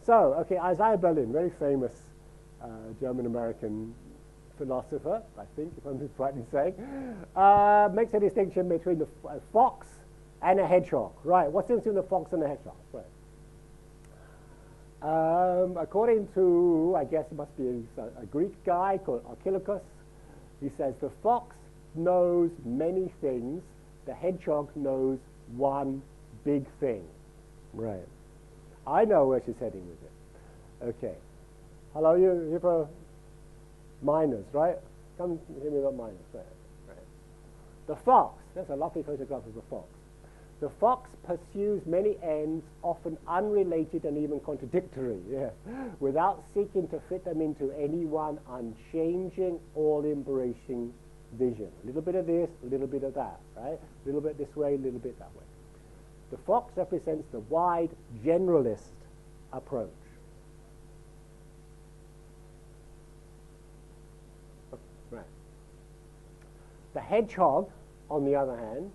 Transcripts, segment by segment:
So, okay, Isaiah Berlin, very famous German-American philosopher, I think, if I'm rightly saying, makes a distinction between a fox and a hedgehog. Right, what's the difference between a fox and a hedgehog? Right. According to, I guess it must be a Greek guy called Archilochus, he says the fox knows many things, the hedgehog knows one big thing. Right. I know where she's heading with it. Okay. Hello, you for miners, right? Come hear me about miners. Right. Right. The fox, that's a lovely photograph of the fox. The fox pursues many ends, often unrelated and even contradictory, yes, without seeking to fit them into any one unchanging, all-embracing vision. A little bit of this, a little bit of that, right? A little bit this way, a little bit that way. The fox represents the wide, generalist approach. Right. The hedgehog, on the other hand,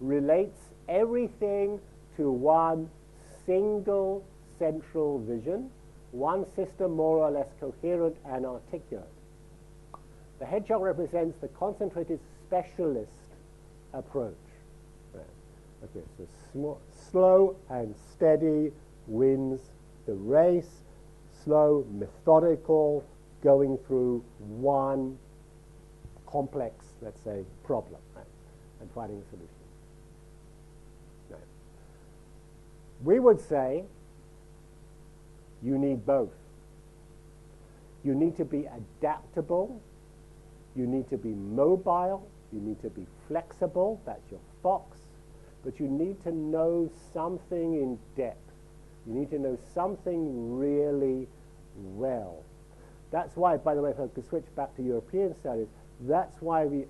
relates everything to one single central vision, one system more or less coherent and articulate. The hedgehog represents the concentrated specialist approach. Right. Okay, so slow and steady wins the race, slow, methodical, going through one complex, let's say, problem, right, and finding a solution. Right. We would say you need both. You need to be adaptable, you need to be mobile, you need to be flexible, that's your fox, but you need to know something in depth. You need to know something really well. That's why, by the way, if I could switch back to European studies, that's why we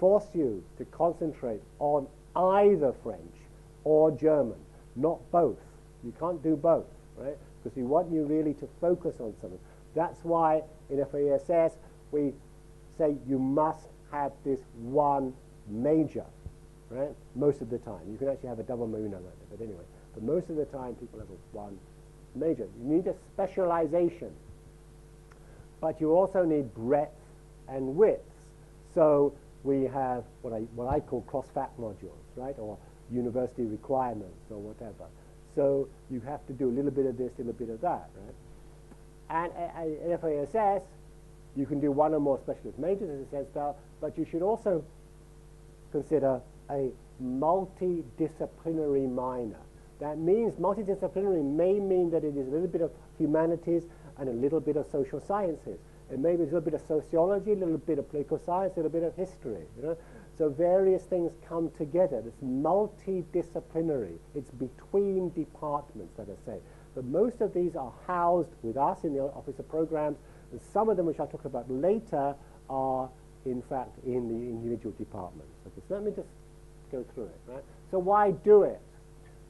force you to concentrate on either French or German, not both. You can't do both, right? Because we want you really to focus on something. That's why in FASS we say you must have this one major, right? Most of the time. You can actually have a double minor, but anyway. But most of the time people have a one major. You need a specialization, but you also need breadth and width. So we have what I call cross-fact modules, right, or university requirements or whatever. So you have to do a little bit of this, a little bit of that, right? And in FASS, you can do one or more specialist majors, as it says there, but you should also consider a multidisciplinary minor. That means multidisciplinary may mean that it is a little bit of humanities and a little bit of social sciences. It may be a little bit of sociology, a little bit of political science, a little bit of history. You know? So various things come together. It's multidisciplinary. It's between departments, let us say. But most of these are housed with us in the Office of Programs, and some of them, which I'll talk about later, are in fact in the individual departments. Okay, so let me just go through it. Right? So why do it?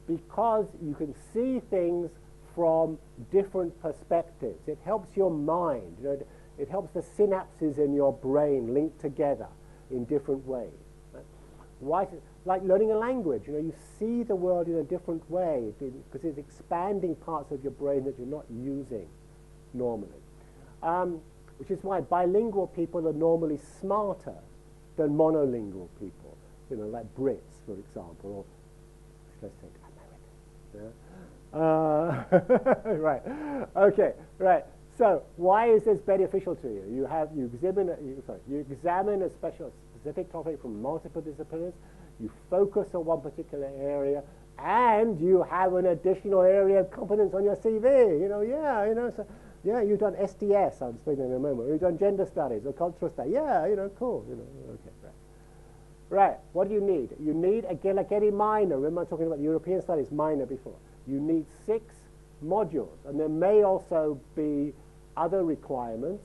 Because you can see things from different perspectives. It helps your mind. You know, it helps the synapses in your brain link together in different ways. Right? Why? Like learning a language. You know, you see the world in a different way because it's expanding parts of your brain that you're not using normally. Which is why bilingual people are normally smarter than monolingual people. You know, like Brits, for example, or should I say Americans? Yeah? Right. Okay. Right. So why is this beneficial to you? You examine a specific topic from multiple disciplines. You focus on one particular area, and you have an additional area of competence on your CV. You know, yeah. You know, so yeah, you've done STS. I'll explain that in a moment. You've done gender studies or cultural studies. Yeah. You know, cool. You know, okay. Right. Right. What do you need? You need, again, like any minor. Remember, I'm talking about the European studies minor before. You need 6 modules, and there may also be other requirements,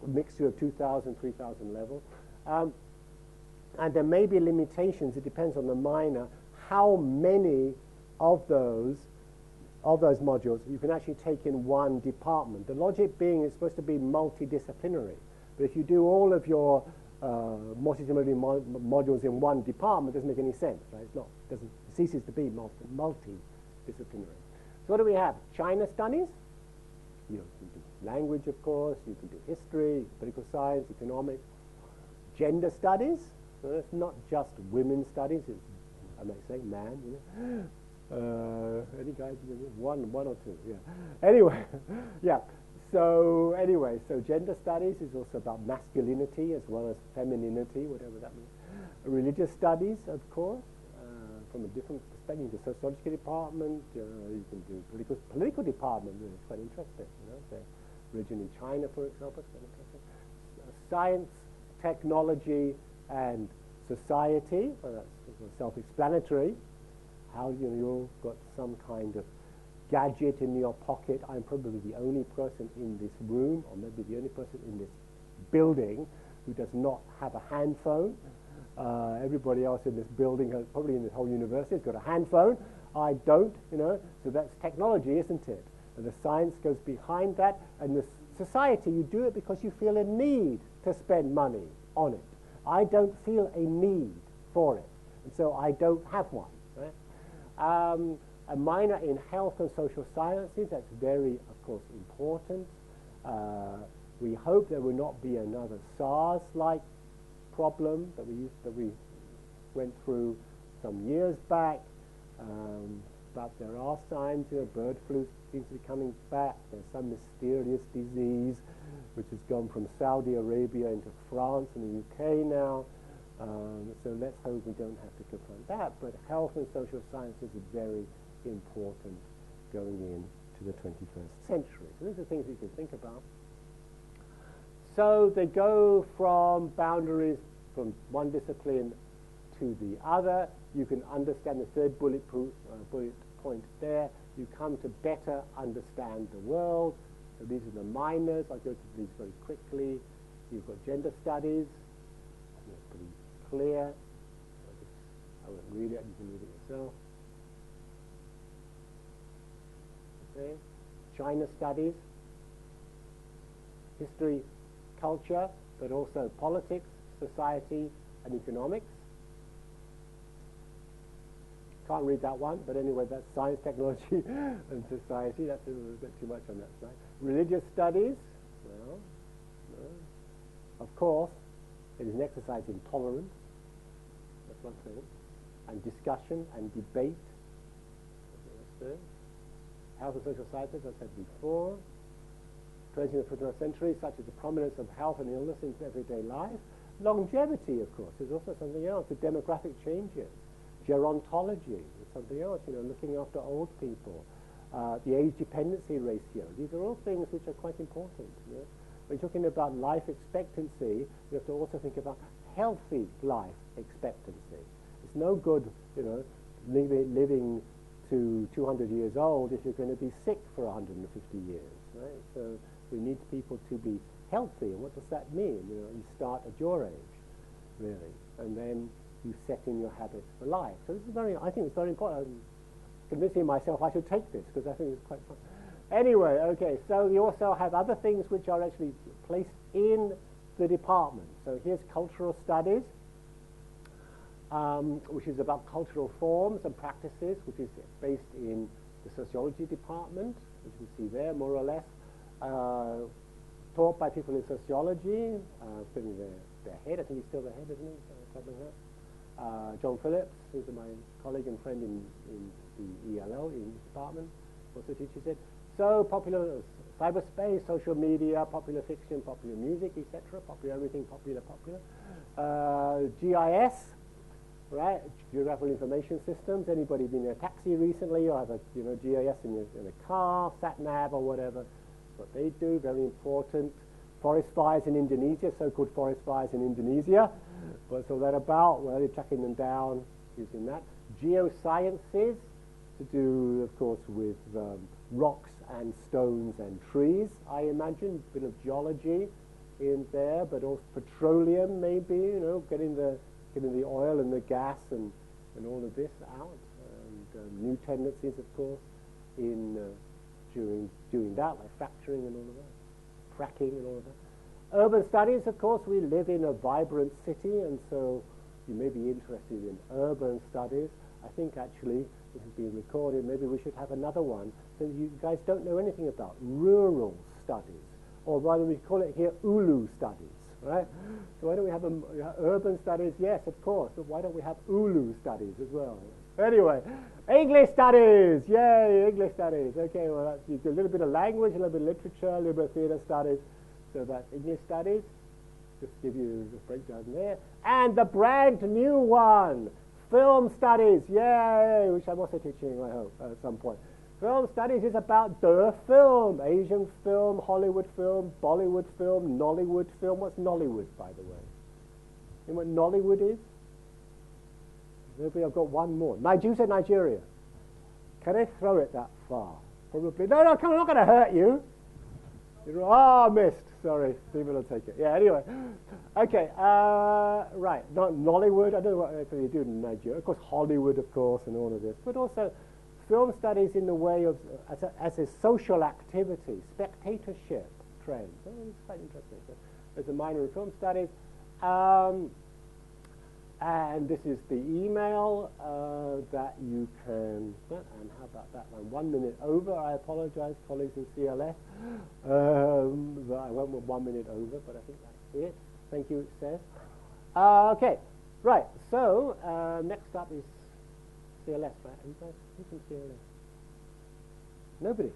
a mixture of 2,000, 3,000 level, and there may be limitations. It depends on the minor. How many of those modules you can actually take in one department? The logic being it's supposed to be multidisciplinary, but if you do all of your multidisciplinary modules in one department, it doesn't make any sense, right? It ceases to be multidisciplinary. So what do we have? China studies, You can do language, of course. You can do history, political science, economics, gender studies. So it's not just women's studies. It's, I might say, man. You know, any guys? One or two. Yeah. Anyway, yeah. So anyway, so gender studies is also about masculinity as well as femininity, whatever that means. Religious studies, of course, from a different perspective. The sociology department, you can do political department. It's quite interesting. You know, the religion in China, for example, is quite interesting. Science, technology, and society. Well, that's self-explanatory. How you've got some kind of gadget in your pocket. I'm probably the only person in this room, or maybe the only person in this building, who does not have a hand phone. Everybody else in this building, probably in this whole university, has got a hand phone. I don't, you know, so that's technology, isn't it? And the science goes behind that, and the society, you do it because you feel a need to spend money on it. I don't feel a need for it, and so I don't have one, right? A minor in health and social sciences, that's very, of course, important. We hope there will not be another SARS-like problem that we went through some years back, but there are signs. Bird flu seems to be coming back. There's some mysterious disease which has gone from Saudi Arabia into France and the UK now. So let's hope we don't have to confront that. But health and social sciences are very important going into the 21st century. So these are things you can think about. So they go from boundaries from one discipline to the other. You can understand the third bullet point there. You come to better understand the world. So these are the minors. I'll go to these very quickly. You've got gender studies. That's pretty clear. I won't read it. You can read it yourself. Okay. China studies. History, culture, but also politics, society, and economics. Can't read that one, but anyway, that's science, technology, and society. That's a little bit too much on that side. Religious studies, well, of course, it is an exercise in tolerance. That's one thing. And discussion and debate. That's it. Health and social sciences, as I said before. Trends in the 21st century, such as the prominence of health and illness in everyday life. Longevity, of course, is also something else. The demographic changes. Gerontology is something else, you know, looking after old people. The age dependency ratio. These are all things which are quite important. You know? When you're talking about life expectancy, you have to also think about healthy life expectancy. It's no good, you know, living to 200 years old if you're going to be sick for 150 years, right? So we need people to be healthy. And what does that mean? You know, you start at your age, really, and then you set in your habits for life. So this is I think it's very important. I'm convincing myself I should take this because I think it's quite fun. Anyway, okay, so you also have other things which are actually placed in the department. So here's cultural studies, which is about cultural forms and practices, which is based in the sociology department, which you can see there, more or less, taught by people in sociology, filling their head. I think he's still the head, isn't he? Something like that. John Phillips, who's my colleague and friend in the ELO, in the department, also teaches it. So popular cyberspace, social media, popular fiction, popular music, etc. Popular everything, popular. GIS, right? Geographical Information Systems. Anybody been in a taxi recently or have a GIS in a car, sat nav or whatever? That's what they do. Very important. Forest fires in Indonesia, so-called forest fires in Indonesia. What's all that about? Well, you're tracking them down using that. Geosciences, to do, of course, with rocks and stones and trees, I imagine. A bit of geology in there, but also petroleum, maybe, you know, getting the oil and the gas and all of this out. And new tendencies, of course, in doing that, like fracturing and all of that. Fracking and all of that. Urban studies, of course, we live in a vibrant city, and so you may be interested in urban studies. I think actually This is being recorded. Maybe we should have another one so you guys don't know anything about rural studies, or rather we call it here Ulu studies, right? So why don't we have urban studies? Yes, of course, but why don't we have Ulu studies as well? Anyway, English studies! Yay, English studies. Okay, well, that's, you do a little bit of language, a little bit of literature, a little bit of theatre studies. So that's English studies. Just give you the breakdown there. And the brand new one, film studies. Yay, which I'm also teaching, I hope, at some point. Film studies is about the film, Asian film, Hollywood film, Bollywood film, Nollywood film. What's Nollywood, by the way? You know what Nollywood is? Maybe I've got one more. You said Nigeria. Can I throw it that far? Probably. No, come on, I'm not going to hurt you. Oh, missed. Sorry. Stephen will take it. Yeah, anyway. Okay, right. Not Nollywood. I don't know what you do in Nigeria. Of course, Hollywood, of course, and all of this. But also film studies in the way of, as a social activity, spectatorship trend. Oh, it's quite interesting. So there's a minor in film studies. And this is the email that you can, and how about that one? 1 minute over. I apologize, colleagues in CLS. That I went with 1 minute over, but I think that's it. Thank you, it says. Okay, right. So next up is CLS, right? Who's in CLS? Nobody.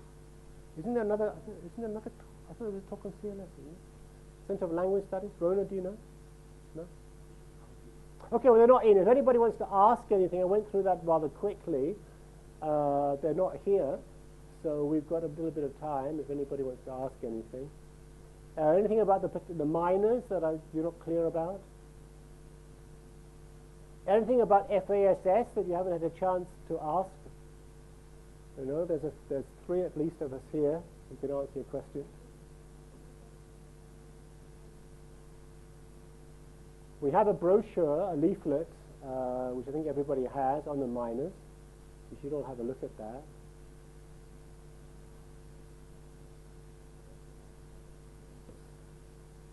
Isn't there another? I thought there was a talk on CLS. Isn't it? Center of Language Studies. Rona, do you know? No. Okay, well, they're not in. If anybody wants to ask anything, I went through that rather quickly. They're not here, so we've got a little bit of time if anybody wants to ask anything. Anything about the minors that you're not clear about? Anything about FASS that you haven't had a chance to ask? You know, there's three at least of us here who can answer your question. We have a brochure, a leaflet, which I think everybody has on the minors. You should all have a look at that.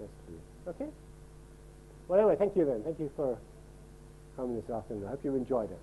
Yes, please. Okay. Well, anyway, thank you then. Thank you for coming this afternoon. I hope you enjoyed it.